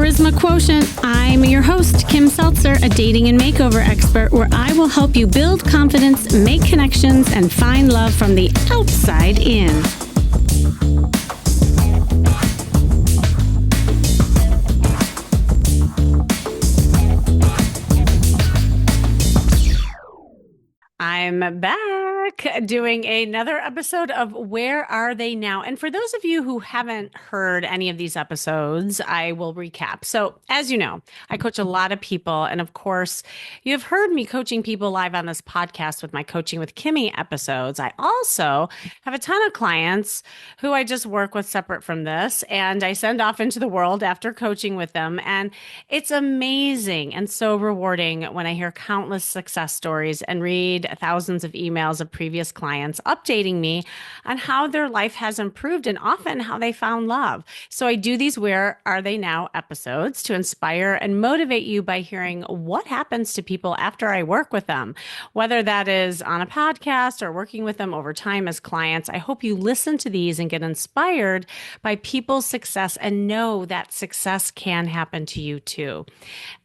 Charisma Quotient. I'm your host, Kim Seltzer, a dating and makeover expert, where I will help you build confidence, make connections, and find love from the outside in. I'm back doing another episode of Where Are They Now? And for those of you who haven't heard any of these episodes, I will recap. So, as you know, I coach a lot of people. And of course, you have heard me coaching people live on this podcast with my Coaching with Kimmy episodes. I also have a ton of clients who I just work with separate from this, and I send off into the world after coaching with them. And it's amazing and so rewarding when I hear countless success stories and read thousands of emails of previous clients updating me on how their life has improved and often how they found love. So I do these Where Are They Now episodes to inspire and motivate you by hearing what happens to people after I work with them, whether that is on a podcast or working with them over time as clients. I hope you listen to these and get inspired by people's success and know that success can happen to you too.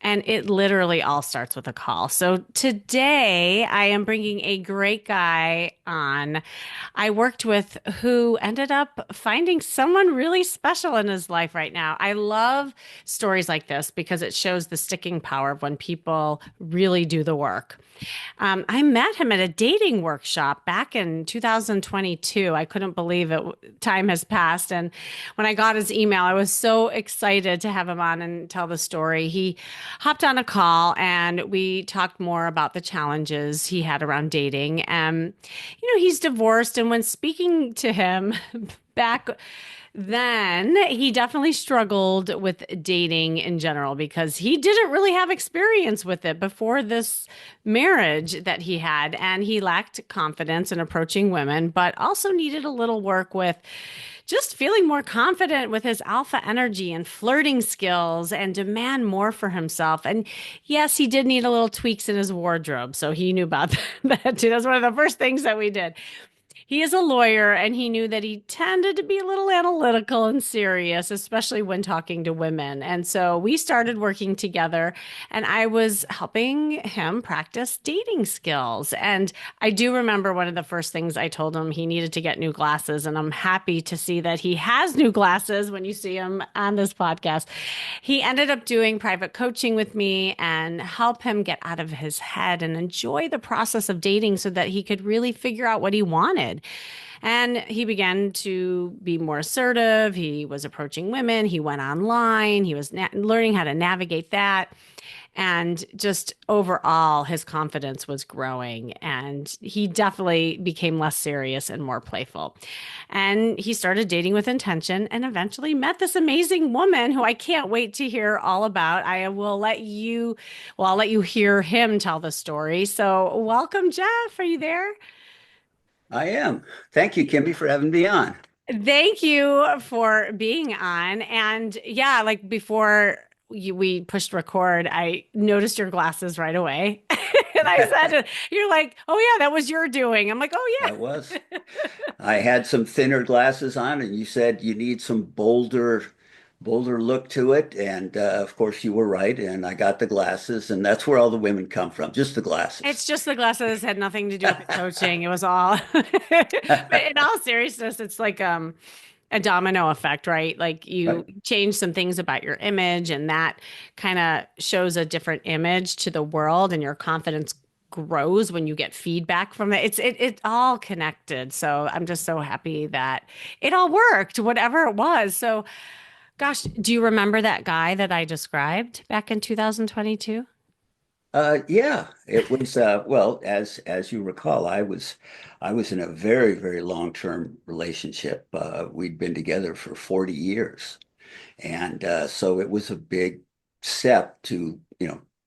And it literally all starts with a call. So today I am bringing a great guy on I worked with who ended up finding someone really special in his life right now. I love stories like this because it shows the sticking power of when people really do the work. I met him at a dating workshop back in 2022. I couldn't believe it. Time has passed. And when I got his email, I was so excited to have him on and tell the story. He hopped on a call and we talked more about the challenges he had around dating. He's divorced. And when speaking to him back then, he definitely struggled with dating in general because he didn't really have experience with it before this marriage that he had. And he lacked confidence in approaching women, but also needed a little work with just feeling more confident with his alpha energy and flirting skills and demand more for himself. And yes, he did need a little tweaks in his wardrobe. So he knew about that too. That's one of the first things that we did. He is a lawyer, and he knew that he tended to be a little analytical and serious, especially when talking to women. And so we started working together, and I was helping him practice dating skills. And I do remember one of the first things I told him, he needed to get new glasses. And I'm happy to see that he has new glasses when you see him on this podcast. He ended up doing private coaching with me and help him get out of his head and enjoy the process of dating so that he could really figure out what he wanted. And he began to be more assertive. He was approaching women. He went online. He was learning how to navigate that. And just overall, his confidence was growing. And he definitely became less serious and more playful. And he started dating with intention and eventually met this amazing woman who I can't wait to hear all about. I'll let you hear him tell the story. So welcome, Jeff. Are you there? I am. Thank you, Kimmy, for having me on. Thank you for being on. And yeah, like before we pushed record, I noticed your glasses right away. And I said, you're like, oh yeah, that was your doing. I'm like, oh That yeah. was. I had some thinner glasses on, and you said you need some bolder look to it. And of course, you were right. And I got the glasses, and that's where all the women come from, just the It's glasses. just the glasses had nothing to do with the coaching. It was all, but in all seriousness, it's like a domino effect, right? Like you Right. change some things about your image and that kind of shows a different image to the world and your confidence grows when you get feedback from it. It's all connected. So I'm just so happy that it all worked, whatever it was. So gosh, do you remember that guy that I described back in 2022? Yeah, it was well, as you recall, I was in a very, very long-term relationship. We'd been together for 40 years. And so it was a big step to,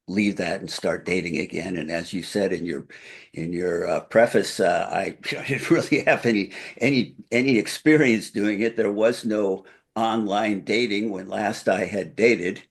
leave that and start dating again. And as you said in your preface, I didn't really have any experience doing it. There was no online dating when last I had dated,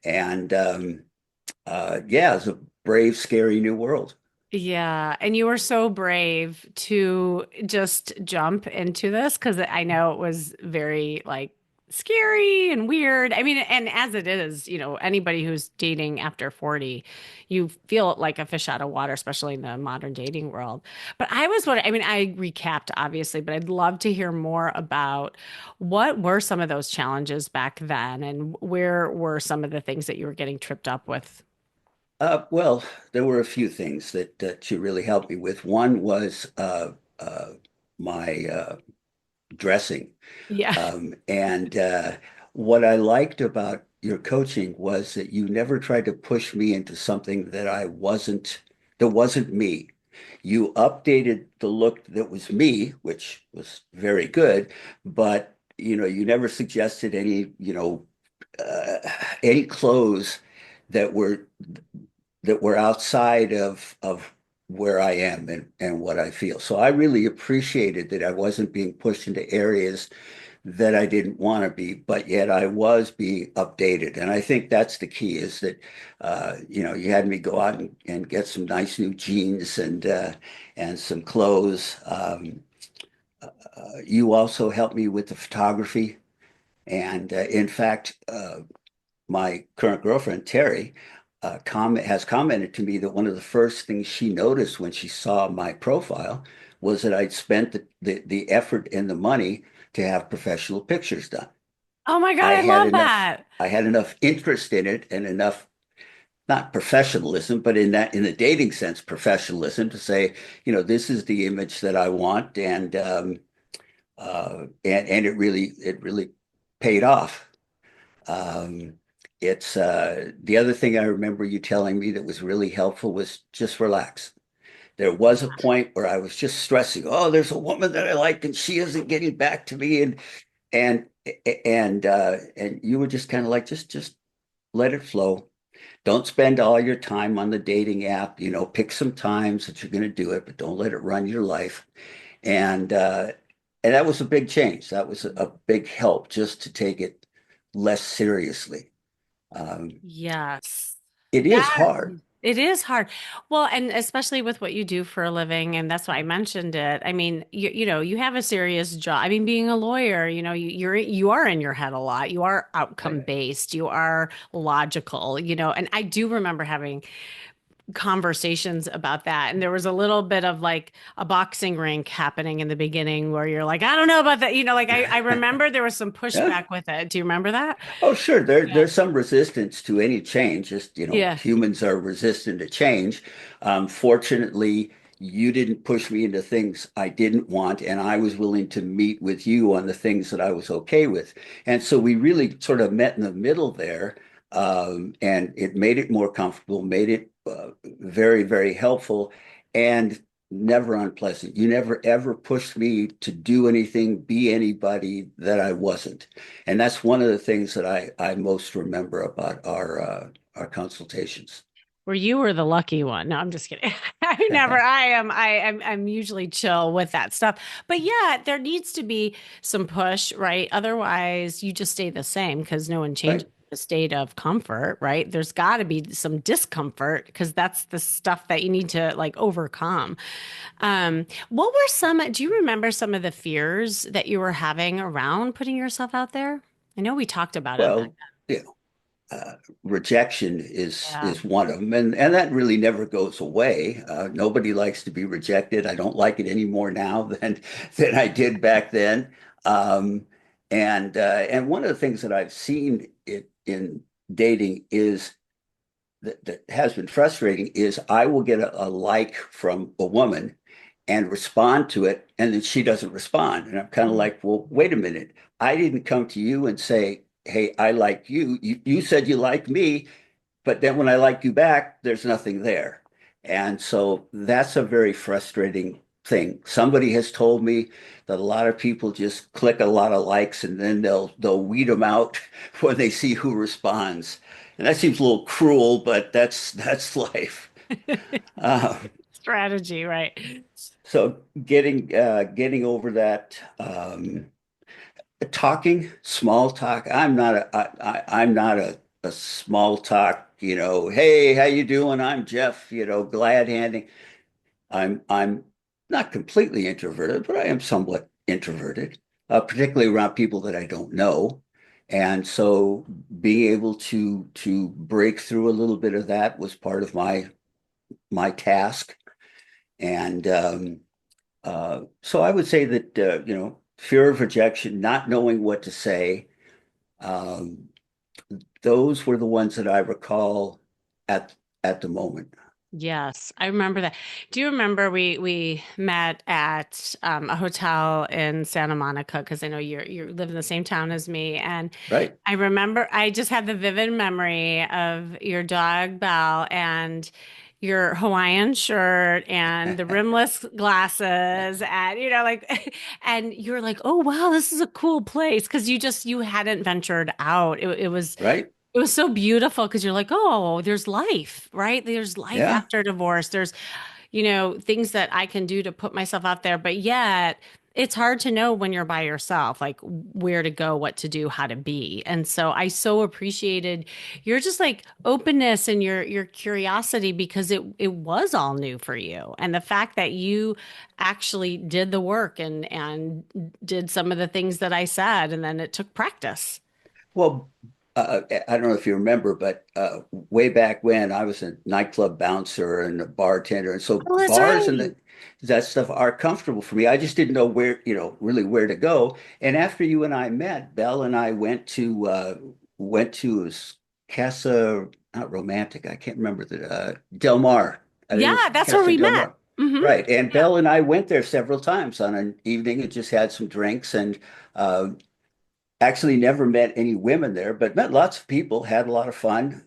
and yeah, it was a brave, scary new world. Yeah, and you were so brave to just jump into this because I know it was very like scary and weird. I mean, and as it is, anybody who's dating after 40, you feel like a fish out of water, especially in the modern dating world. But I was wondering, I mean, I recapped obviously, but I'd love to hear more about what were some of those challenges back then and where were some of the things that you were getting tripped up with? Well, there were a few things that she really helped me with. One was my dressing. Yeah. And what I liked about your coaching was that you never tried to push me into something that wasn't me. You updated the look that was me, which was very good, but you never suggested uh, any clothes that were outside of where I am and what I feel. So I really appreciated that I wasn't being pushed into areas that I didn't want to be, but yet I was being updated. And I think that's the key is that, you had me go out and get some nice new jeans and some clothes. You also helped me with the photography. And in fact, my current girlfriend, Terry, has commented to me that one of the first things she noticed when she saw my profile was that I'd spent the effort and the money to have professional pictures done. Oh my God, I I had love enough, that. I had enough interest in it and enough, not professionalism, but in the dating sense, professionalism to say, this is the image that I want, and it really paid off. Um, it's the other thing I remember you telling me that was really helpful was just relax. There was a point where I was just stressing, oh, there's a woman that I like and she isn't getting back to me and and you were just kind of like just let it flow. Don't spend all your time on the dating app, pick some times that you're going to do it, but don't let it run your life. And uh, and that was a big change. That was a big help just to take it less seriously. Um, Yes. it is Yeah, hard, it is hard. Well, and especially with what you do for a living, and that's why I mentioned it. I mean, you have a serious job. I mean, being a lawyer, you are in your head a lot. You are outcome right? based. You are logical, and I do remember having conversations about that. And there was a little bit of like a boxing rink happening in the beginning where you're like, I don't know about that. Like I remember there was some Yeah. pushback with it. Do you remember that? Oh, sure. Yeah. There's some resistance to any change. Just, Yeah. humans are resistant to change. Fortunately, you didn't push me into things I didn't want, and I was willing to meet with you on the things that I was okay with. And so we really sort of met in the middle there, and it made it more comfortable, made it very, very helpful, and never unpleasant. You never ever pushed me to do anything, be anybody that I wasn't. And that's one of the things that I most remember about our consultations. Where you were the lucky one. No, I'm just kidding. I never, I'm usually chill with that stuff. But yeah, there needs to be some push, right? Otherwise, you just stay the same because no one changes Right. the state of comfort, right? There's got to be some discomfort because that's the stuff that you need to like overcome. What were do you remember some of the fears that you were having around putting yourself out there? I know we talked about it back Well, you know, rejection then. is one of them, and that really never goes away. Nobody likes to be rejected. I don't like it any more now than I did back then. Um, and one of the things that I've seen in dating is that has been frustrating is I will get a like from a woman and respond to it, and then she doesn't respond. And I'm kind of Yeah. like, well, wait a minute. I didn't come to you and say, hey, I like you. You said you like me, but then when I like you back, there's nothing there. And so that's a very frustrating thing. Somebody has told me that a lot of people just click a lot of likes and then they'll weed them out when they see who responds. And that seems a little cruel, but that's life. Uh, Strategy, right? so getting over that, talking small talk. I'm not a small talk. Hey, how you doing? I'm Jeff. Glad handing. I'm not completely introverted, but I am somewhat introverted, particularly around people that I don't know. And so being able to break through a little bit of that was part of my task. And so I would say that fear of rejection, not knowing what to say, um, those were the ones that I recall at at the moment. Yes, I remember that. Do you remember we met at a hotel in Santa Monica? Because I know you live in the same town as me, and Right, I remember I just had the vivid memory of your dog Belle and your Hawaiian shirt and the rimless glasses, and like, and you're like, oh wow, this is a cool place because you hadn't ventured out. It was. right, It was so beautiful because you're like, oh, there's life, right? There's life yeah. after divorce. There's, things that I can do to put myself out there. But yet, it's hard to know when you're by yourself, like where to go, what to do, how to be. And so I so appreciated your just like openness and your curiosity because it was all new for you. And the fact that you actually did the work and did some of the things that I said, and then it took practice. Well, I don't know if you remember, but way back when I was a nightclub bouncer and a bartender, and so Oh, that's bars and right. that stuff are comfortable for me. I just didn't know where, really where to go. And after you and I met, Belle and I went to Casa, not Romantic. I can't remember the Del Mar. I think it was Yeah, that's where Casa we Del met. Mar. Hmm. Right. And Yeah. Belle and I went there several times on an evening and just had some drinks and uh, actually never met any women there, but met lots of people, had a lot of fun.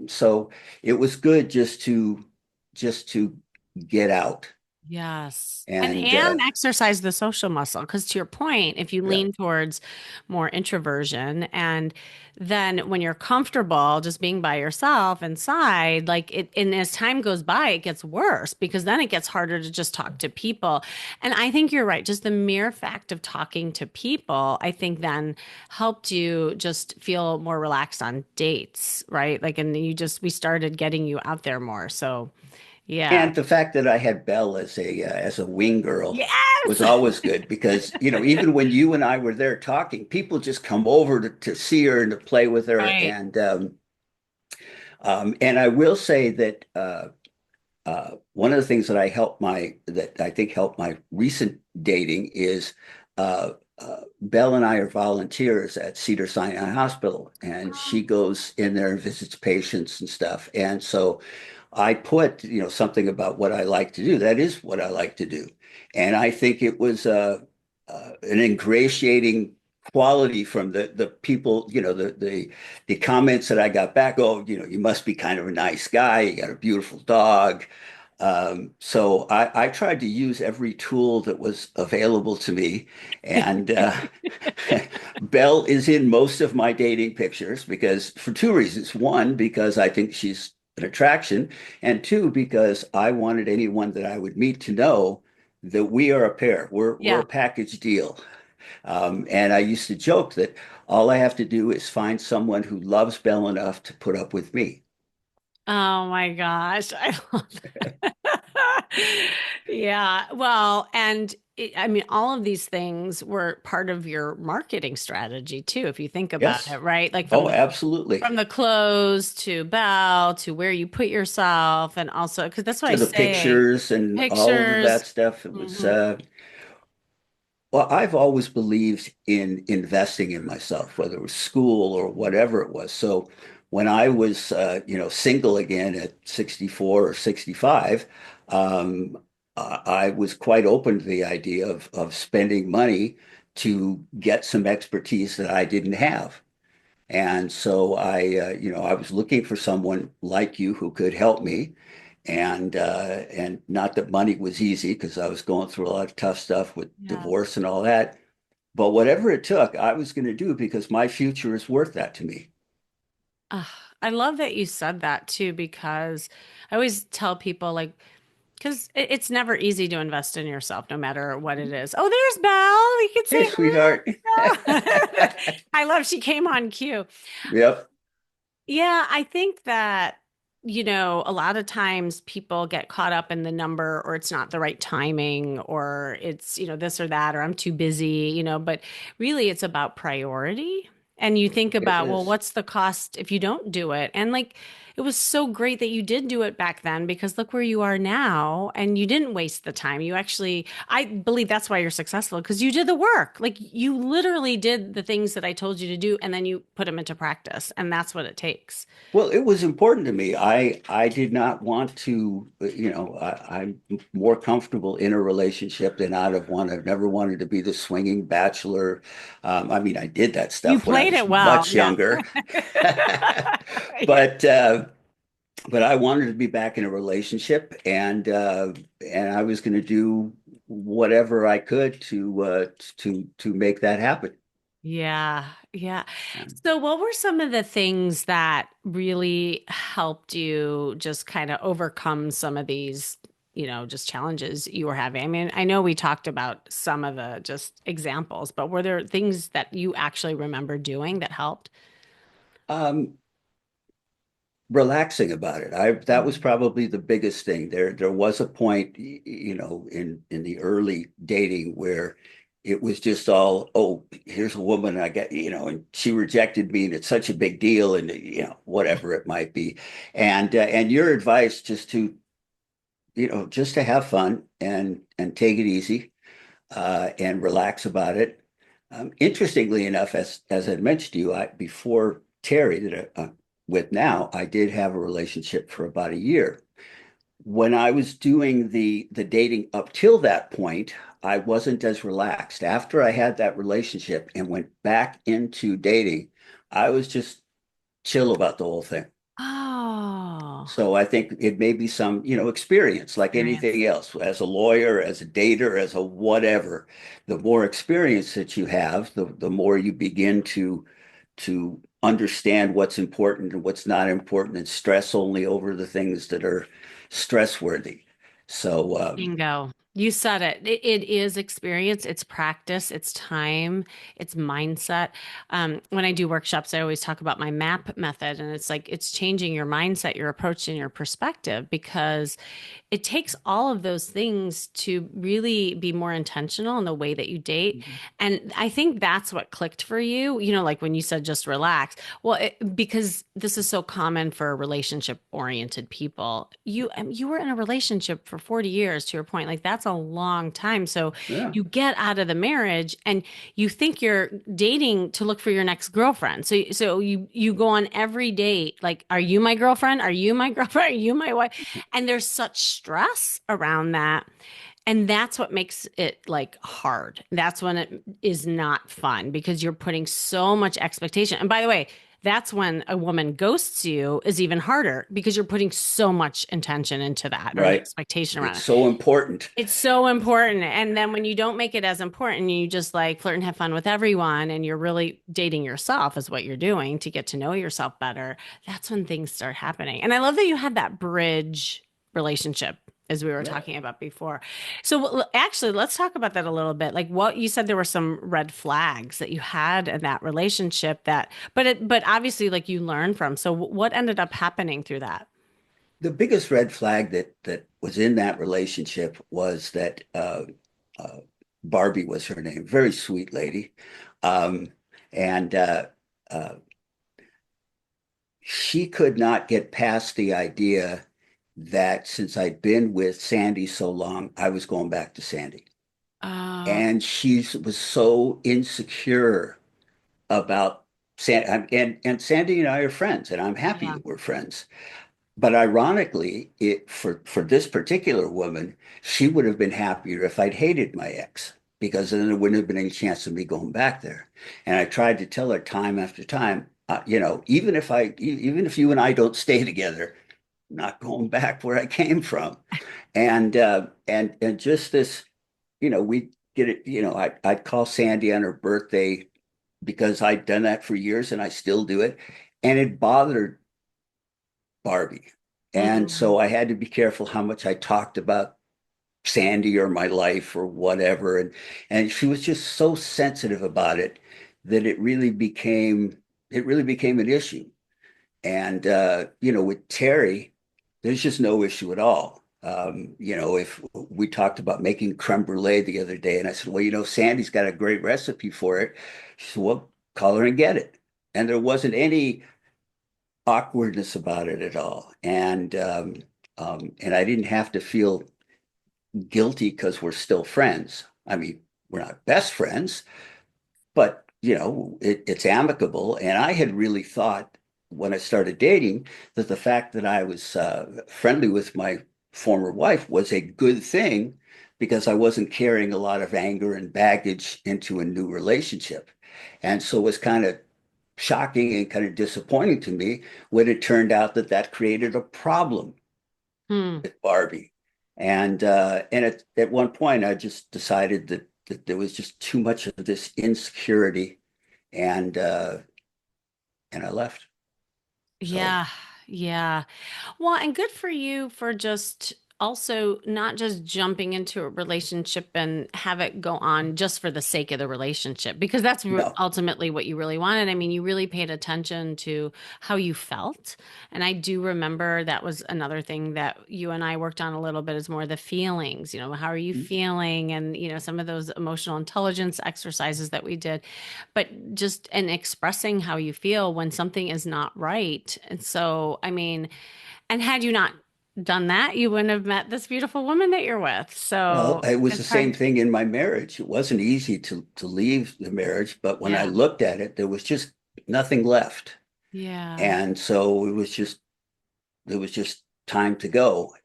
So it was good just to get out. Yes. And And and exercise the social muscle because to your point, if you yeah. lean towards more introversion and then when you're comfortable just being by yourself inside, like it and as time goes by, it gets worse because then it gets harder to just talk to people. And I think you're right. Just the mere fact of talking to people, I think then helped you just feel more relaxed on dates, right? Like and we started getting you out there more. So yeah. And the fact that I had Belle as a wing girl was Yes. always good because even when you and I were there talking, people just come over to see her and to play with her. Right. And I will say that one of the things that I think helped my recent dating is Belle and I are volunteers at Cedars-Sinai Hospital, and she goes in there and visits patients and stuff. And so I put, something about what I like to do. That is what I like to do, and I think it was an ingratiating quality from the people, the comments that I got back. Oh, you must be kind of a nice guy. You got a beautiful dog. So I tried to use every tool that was available to me. And Belle is in most of my dating pictures because for two reasons. One, because I think she's an attraction, and two, because I wanted anyone that I would meet to know that we are a pair. We're Yeah. a package deal. And I used to joke that all I have to do is find someone who loves Belle enough to put up with me. Oh my gosh. I love that. Yeah. Well, and I mean, all of these things were part of your marketing strategy too, if you think about it, Yes. right? Like Oh, absolutely. from the clothes to Bell to where you put yourself, and also because that's what I To the say, pictures and all of that pictures. stuff. It was Hmm. well, I've always believed in investing in myself, whether it was school or whatever it was. So when I was, single again at 64 or 65, um, I was quite open to the idea of spending money to get some expertise that I didn't have. And so I was looking for someone like you who could help me. And not that money was easy because I was going through a lot of tough stuff with Yes. divorce and all that. But whatever it took, I was going to do because my future is worth that to me. I love that you said that too, because I always tell people like, because it's never easy to invest in yourself, no matter what it is. Oh, there's Belle. You can Hey, say sweetheart. hi. I love she came on cue. Yep. Yeah, I think that, a lot of times people get caught up in the number or it's not the right timing or it's, this or that or I'm too busy, but really it's about priority. And you think It about, well, is. what's the cost if you don't do it? And like, it was so great that you did do it back then because look where you are now and you didn't waste the time. You actually, I believe that's why you're successful because you did the work. Like, you literally did the things that I told you to do and then you put them into practice. And that's what it takes. Well, it was important to me. I did not want to, I'm more comfortable in a relationship than out of one. I've never wanted to be the swinging bachelor. I mean, I did that You stuff when I played was it well. much Yeah. younger, Yeah. but uh, but I wanted to be back in a relationship, and I was going to do whatever I could to make that happen. Yeah, yeah. Um, So, what were some of the things that really helped you just kind of overcome some of these, just challenges you were having? I mean, I know we talked about some of the just examples, but were there things that you actually remember doing that helped? um, Relaxing about it. I That was Mm. probably the biggest thing. There was a point, in the early dating where it was just all, oh, here's a woman I got, and she rejected me, and it's such a big deal, and whatever it might be. And your advice just to have fun and take it easy, and relax about it. Interestingly enough, as I mentioned to you, before Terry that I'm with now, I did have a relationship for about a year. When I was doing the dating up till that point, I wasn't as relaxed. After I had that relationship and went back into dating, I was just chill about the whole thing. Oh, So I think it may be some, experience like experience. anything else. As a lawyer, as a dater, as a whatever, the more experience that you have, the more you begin to understand what's important and what's not important and stress only over the things that are stress worthy. So Bingo. You said it. It is experience, it's practice, it's time, it's mindset. When I do workshops, I always talk about my MAP method, and it's like it's changing your mindset, your approach, and your perspective because it takes all of those things to really be more intentional in the way that you date. And I think that's what clicked for you, like when you said just relax. Well, because this is so common for relationship oriented people. You were in a relationship for 40 years to your point. Like that's a long time. So yeah, you get out of the marriage and you think you're dating to look for your next girlfriend. So you go on every date like, are you my girlfriend? Are you my girlfriend? Are you my wife? And there's such stress around that. And that's what makes it like hard. That's when it is not fun because you're putting so much expectation. And by the way, that's when a woman ghosts you is even harder because you're putting so much intention into that or the right. expectation around It's it. so important. It's so important. And then when you don't make it as important, you just like flirt and have fun with everyone, and you're really dating yourself, is what you're doing to get to know yourself better. That's when things start happening. And I love that you had that bridge relationship, as we were Yeah. talking about before. So, actually, let's talk about that a little bit. Like what you said, there were some red flags that you had in that relationship but obviously, like you learned from. So, what ended up happening through that? The biggest red flag that was in that relationship was that uh, Barbie was her name, very sweet lady, um, and uh, she could not get past the idea that since I'd been with Sandy so long, I was going back to Sandy, Oh, and she was so insecure about Sandy, and Sandy and I are friends, and I'm happy yeah. that we're friends. But ironically, for this particular woman, she would have been happier if I'd hated my ex, because then there wouldn't have been any chance of me going back there. And I tried to tell her time after time, even if you and I don't stay together, I'm not going back where I came from. And just this, we get it. I'd call Sandy on her birthday because I'd done that for years and I still do it, and it bothered Barbie. And Mm. so I had to be careful how much I talked about Sandy or my life or whatever. And she was just so sensitive about it that it really became an issue. And with Terry, there's just no issue at all. If we talked about making creme brulee the other day, and I said, well, Sandy's got a great recipe for it. She said, well, call her and get it. and there wasn't any awkwardness about it at all. And I didn't have to feel guilty because we're still friends. I mean, we're not best friends, but it's amicable. And I had really thought when I started dating that the fact that I was friendly with my former wife was a good thing because I wasn't carrying a lot of anger and baggage into a new relationship. And so it was kind of shocking and kind of disappointing to me when it turned out that that created a problem Hmm. with Barbie. And at one point, I just decided that there was just too much of this insecurity, and uh, and I left. So Yeah. Yeah. Well, and good for you for just also not just jumping into a relationship and have it go on just for the sake of the relationship, because that's no, ultimately what you really wanted. I mean, you really paid attention to how you felt. And I do remember that was another thing that you and I worked on a little bit is more the feelings, how are you feeling? And, some of those emotional intelligence exercises that we did, but just and expressing how you feel when something is not right. And so, I mean, and had you not done that, you wouldn't have met this beautiful woman that you're with. well, So it was the it's same hard. thing in my marriage. It wasn't easy to leave the marriage, but when I Yeah. looked at it, there was just nothing left, Yeah. and so it was just time to go.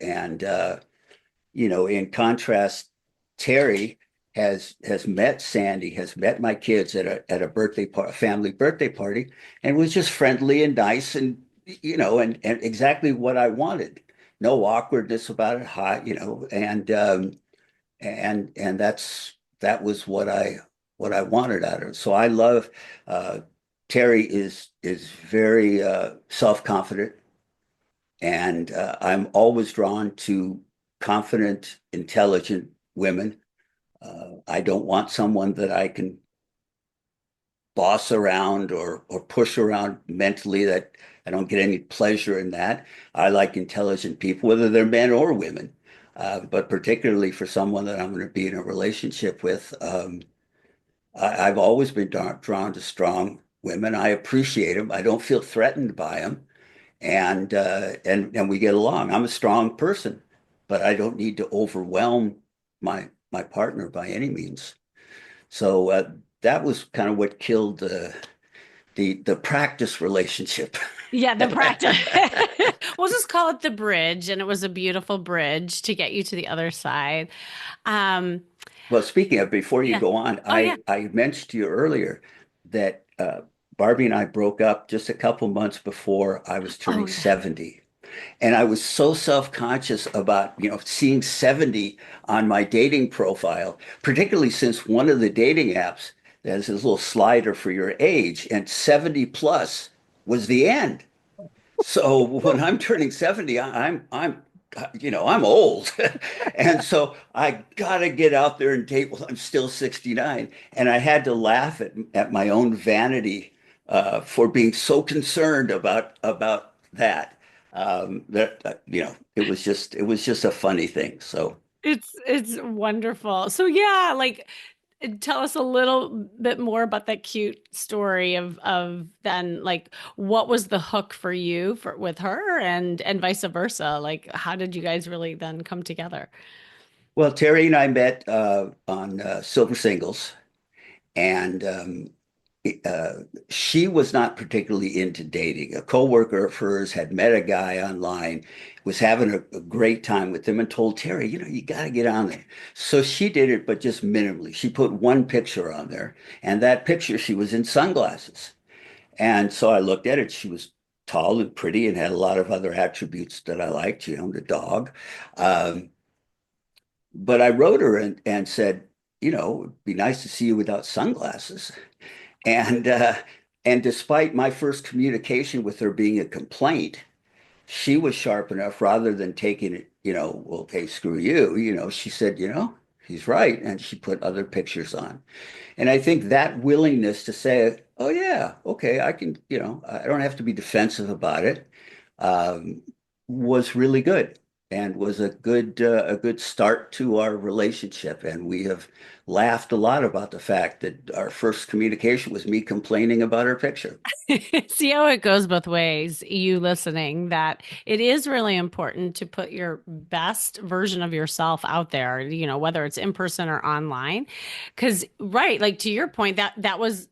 In contrast, Terry has met Sandy, has met my kids at a family birthday party, and was just friendly and nice, and exactly what I wanted. No awkwardness about it, hot, and that was what I wanted out of it. So I love Terry is very self-confident, and I'm always drawn to confident, intelligent women. I don't want someone that I can boss around or push around mentally. That I don't get any pleasure in that. I like intelligent people, whether they're men or women. But particularly for someone that I'm going to be in a relationship with, I've always been drawn to strong women. I appreciate them. I don't feel threatened by them, and we get along. I'm a strong person, but I don't need to overwhelm my partner by any means. So that was kind of what killed the practice relationship. Yeah, the practice. We'll just call it the bridge, and it was a beautiful bridge to get you to the other side. Um, Well, speaking of, before you yeah. go on, Oh yeah. I mentioned to you earlier that Barbie and I broke up just a couple months before I was Oh turning yeah. 70. And I was so self-conscious about, seeing 70 on my dating profile, particularly since one of the dating apps has this little slider for your age, and 70 plus was the end. So when I'm turning 70, I'm old. And so I gotta get out there and date while I'm still 69. And I had to laugh at my own vanity for being so concerned about that. It was just a funny thing. So, It's wonderful. So yeah, like tell us a little bit more about that cute story of then like what was the hook for you for with her and vice versa? Like how did you guys really then come together? well, Terry and I met on Silver Singles, and uh, she was not particularly into dating. A coworker of hers had met a guy online, was having a great time with him, and told Terry, you got to get on there. So she did it, but just minimally. She put one picture on there, and that picture, she was in sunglasses. And so I looked at it. She was tall and pretty and had a lot of other attributes that I liked, the dog. Um, but I wrote her and said, it'd be nice to see you without sunglasses. And uh, and despite my first communication with her being a complaint, she was sharp enough rather than taking it, well, okay, screw you, she said, he's right. And she put other pictures on. And I think that willingness to say, oh yeah, okay, I can, I don't have to be defensive about it, um, was really good. and was a good start to our relationship. And we have laughed a lot about the fact that our first communication was me complaining about her picture. See how it goes both ways, you listening, that it is really important to put your best version of yourself out there, whether it's in person or online. Because, right, like to your point, that was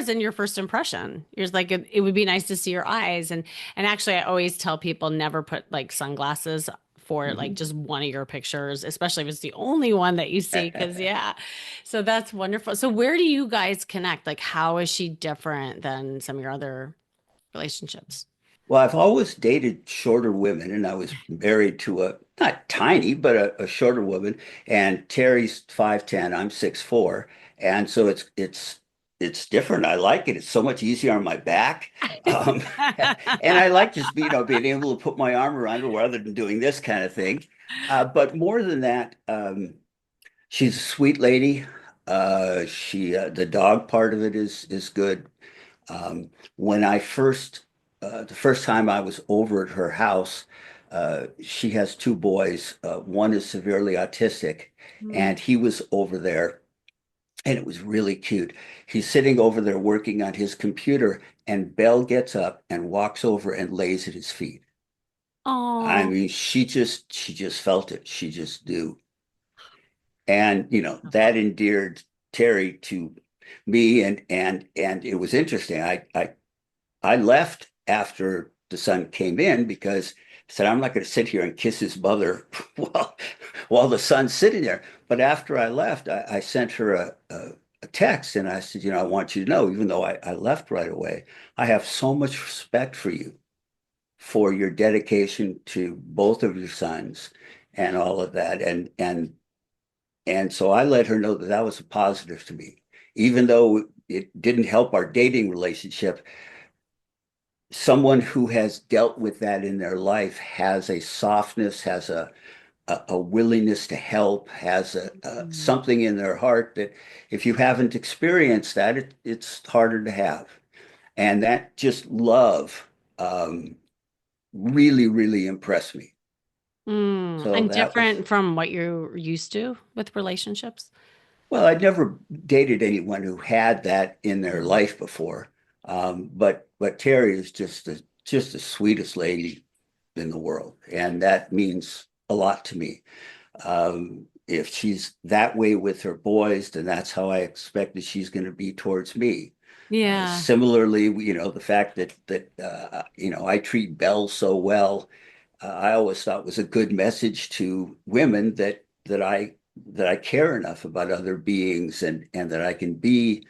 in your first impression. You're just like it would be nice to see your eyes. And actually I always tell people never put like sunglasses for like Mhm. just one of your pictures, especially if it's the only one that you see. Cause yeah. So that's wonderful. So where do you guys connect? Like, how is she different than some of your other relationships? Well, I've always dated shorter women, and I was married to a not tiny, but a shorter woman. And Terry's 5'10", I'm 6'4", and so it's different. I like it. It's so much easier on my back, um, and I like just being able to put my arm around her rather than doing this kind of thing. But more than that, she's a sweet lady. She the dog part of it is good. When I first, the first time I was over at her house, she has two boys. One is severely autistic, Mm. and he was over there, and it was really cute. He's sitting over there working on his computer, and Belle gets up and walks over and lays at his feet. I Oh, mean, she just felt it. She just knew. And that endeared Terry to me, and it was interesting. I left after the son came in because I said, I'm not going to sit here and kiss his mother while, while the son's sitting there. But after I left, I sent her a text and I said, I want you to know, even though I left right away, I have so much respect for you for your dedication to both of your sons and all of that. And so I let her know that that was a positive to me, even though it didn't help our dating relationship. Someone who has dealt with that in their life has a softness, has a willingness to help, has a mm. something in their heart that if you haven't experienced that, it's harder to have. And that just love really, really impressed me. So And that was, different from what you're used to with relationships. well, I'd never dated anyone who had that in their Mm. life before. But Terry is just the sweetest lady in the world, and that means a lot to me. If she's that way with her boys, then that's how I expect that she's going to be towards me. Yeah. Similarly, the fact that I treat Belle so well, I always thought was a good message to women that I care enough about other beings and that I can be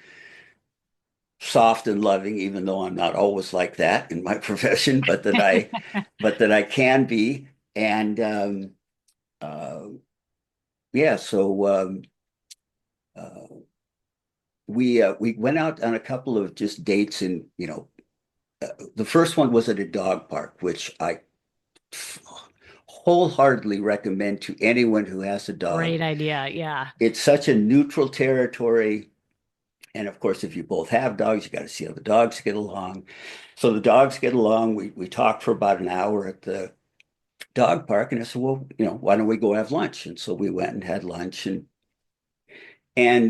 soft and loving, even though I'm not always like that in my profession, but that I can be. And uh, yeah, so we went out on a couple of just dates, and the first one was at a dog park, which I wholeheartedly recommend to anyone who has a dog. Great idea. Yeah. It's such a neutral territory. And of course, if you both have dogs, you got to see how the dogs get along. So the dogs get along. We talked for about an hour at the dog park, and I said, well, why don't we go have lunch? And so we went and had lunch, and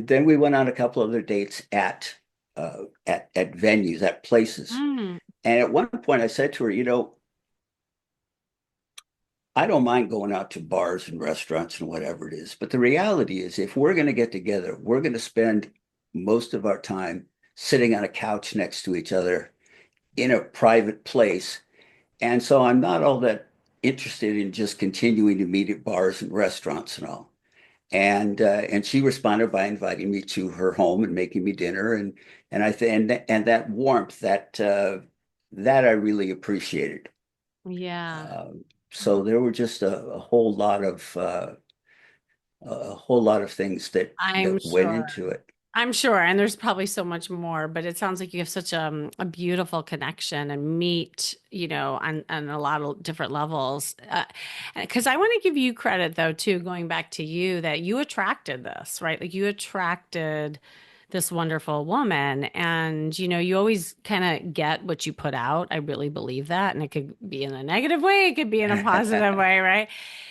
then we went on a couple other dates at venues, at places. Mm. And at one point, I said to her, I don't mind going out to bars and restaurants and whatever it is, but the reality is, if we're going to get together, we're going to spend most of our time sitting on a couch next to each other in a private place. And so I'm not all that interested in just continuing to meet at bars and restaurants and all. And she responded by inviting me to her home and making me dinner, and I think and that warmth that I really appreciated. Yeah. So there were just a whole lot of things that I'm that went sure. into it. I'm sure. And there's probably so much more, but it sounds like you have such a beautiful connection and meet, on a lot of different levels. Because I want to give you credit, though, too, going back to you, that you attracted this, right? Like you attracted this wonderful woman. And, you always kind of get what you put out. I really believe that. And it could be in a negative way, it could be in a positive way, right?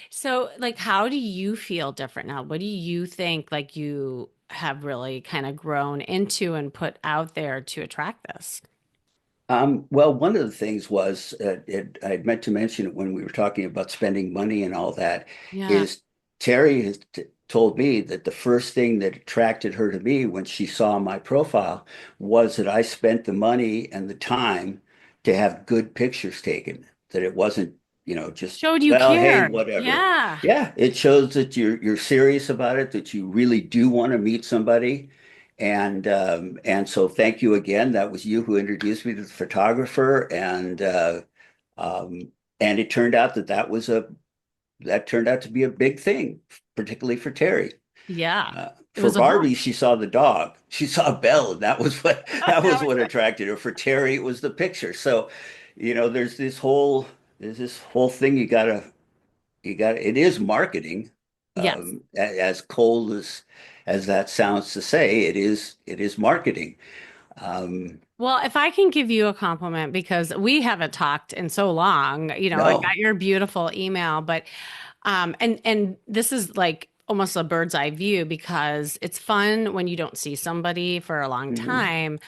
So, like, how do you feel different now? What do you think, like, you have really kind of grown into and put out there to attract this? Well, one of the things was I meant to mention it when we were talking about spending money and all that, Yeah. is Terry has t told me that the first thing that attracted her to me when she saw my profile was that I spent the money and the time to have good pictures taken, that it wasn't, just, Showed you well, hey, cared. whatever. Yeah. Yeah, it shows that you're serious about it, that you really do want to meet somebody. And so thank you again. That was you who introduced me to the photographer, um, and it turned out that turned out to be a big thing, particularly for Terry. Yeah. It For was a Barbie, hook. she saw the dog. She saw Belle, and that That was was what it. attracted her. For Terry, it was the picture. So, there's this whole thing you got. It is marketing, Yes. as cold as that sounds to say. It is marketing. Um, Well, if I can give you a compliment because we haven't talked in so long, I got no. your beautiful email, but and this is like almost a bird's eye view because it's fun when you don't see somebody for a long Mhm. time.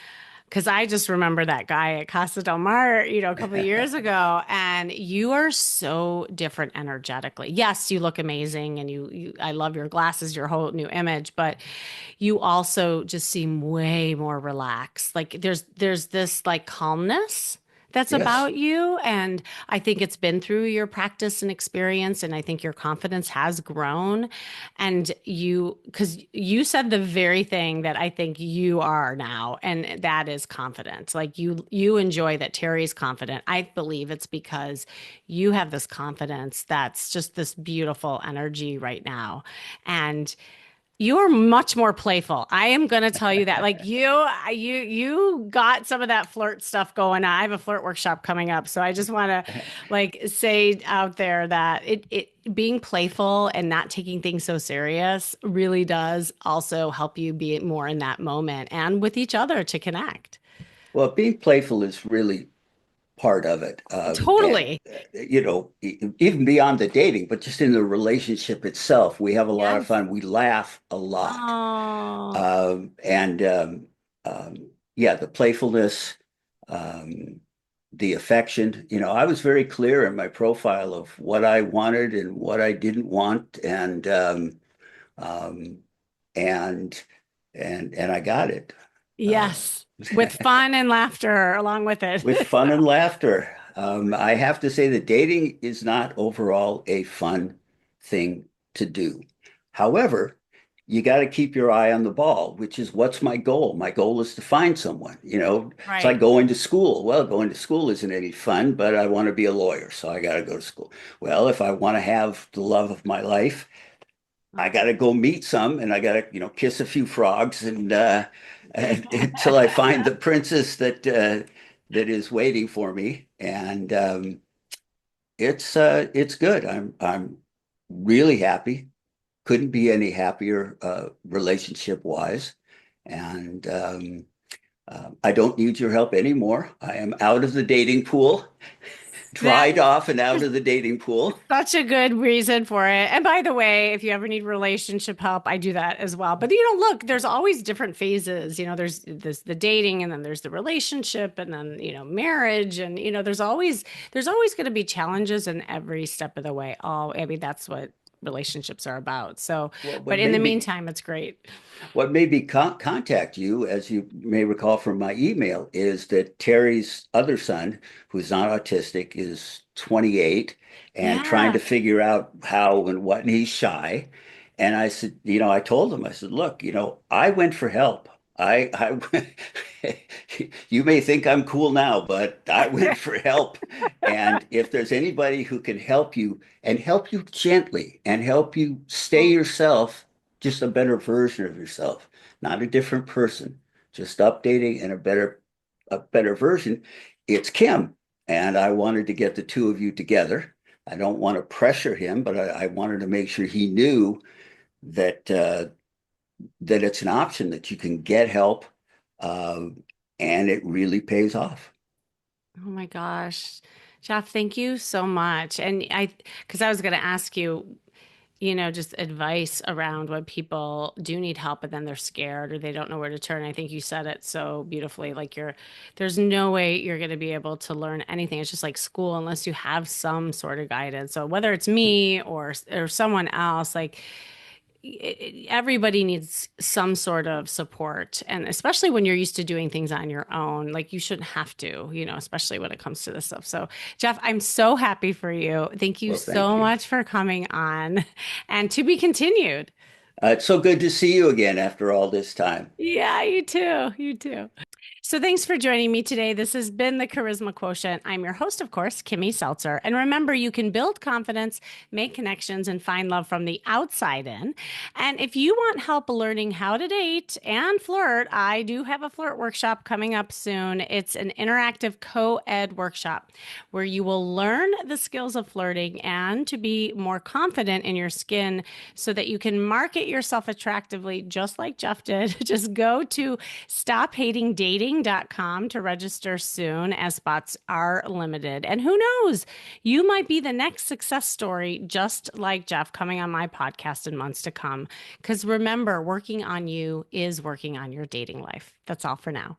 Because I just remember that guy at Casa Del Mar, a couple of years ago, and you are so different energetically. Yes, you look amazing, and I love your glasses, your whole new image, but you also just seem way more relaxed. Like there's this like calmness that's Yes. about you. And I think it's been through your practice and experience. And I think your confidence has grown. And because you said the very thing that I think you are now, and that is confidence. Like you enjoy that Terry's confident. I believe it's because you have this confidence that's just this beautiful energy right now. And you're much more playful. I am going to tell you that. Like you got some of that flirt stuff going on. I have a flirt workshop coming up, so I just want to like say out there that it being playful and not taking things so serious really does also help you be more in that moment and with each other to connect. Well, being playful is really part of it. And, Totally. even beyond the dating, but just in the relationship itself, we have a lot of Yes. fun. We laugh a lot. Oh, Yeah, the playfulness, um, the affection. I was very clear in my profile of what I wanted and what I didn't want, um, and and I got it. Uh, yes. With fun and laughter along with it. with fun and laughter. I have to say that dating is not overall a fun thing to do. However, you got to keep your eye on the ball, which is what's my goal? My goal is to find someone. It's like Right. going to school. Well, going to school isn't any fun, but I want to be a lawyer, so I got to go to school. Well, if I want to have the love of my life, I got to go meet some, and I got to, kiss a few frogs, and until I find the princess that is waiting for me. And it's good. I'm really happy. Couldn't be any happier, relationship wise. And I don't need your help anymore. I am out of the dating pool, That dried off and out of the dating pool. Such a good reason for it. And by the way, if you ever need relationship help, I do that as well. But look, there's always different phases. There's this the dating and then there's the relationship and then, marriage and there's always going to be challenges in every step of the way. I mean, that's what relationships are about. So, Well, but what in the made me meantime, it's great. What made me contact you, as you may recall from my email, is that Terry's other son, who's not autistic, is 28 and trying Yeah. to figure out how and what, and he's shy. And I said, I told him, I said, look, I went for help. You may think I'm cool now, but I went for help. And if there's anybody who can help you and help you gently and help you stay yourself, just a better version of yourself, not a different person, just updating and a better version. It's Kim. And I wanted to get the two of you together. I don't want to pressure him, but I wanted to make sure he knew that that it's an option that you can get help, um, and it really pays off. Oh my gosh. Jeff, thank you so much. Because I was going to ask you, just advice around when people do need help, but then they're scared or they don't know where to turn. I think you said it so beautifully. There's no way you're going to be able to learn anything. It's just like school unless you have some sort of guidance. So whether it's me or someone else, everybody needs some sort of support. And especially when you're used to doing things on your own, like you shouldn't have to, especially when it comes to this stuff. So, Jeff, I'm so happy for you. Thank you Well, thank so you. much for coming on and to be continued. It's so good to see you again after all this time. Yeah, you too. You too. So, thanks for joining me today. This has been the Charisma Quotient. I'm your host, of course, Kimmy Seltzer. And remember, you can build confidence, make connections, and find love from the outside in. And if you want help learning how to date and flirt, I do have a flirt workshop coming up soon. It's an interactive co ed workshop where you will learn the skills of flirting and to be more confident in your skin so that you can market yourself attractively, just like Jeff did. Just go to stophatingdating.com to register soon as spots are limited. And who knows, you might be the next success story, just like Jeff, coming on my podcast in months to come. Because remember, working on you is working on your dating life. That's all for now.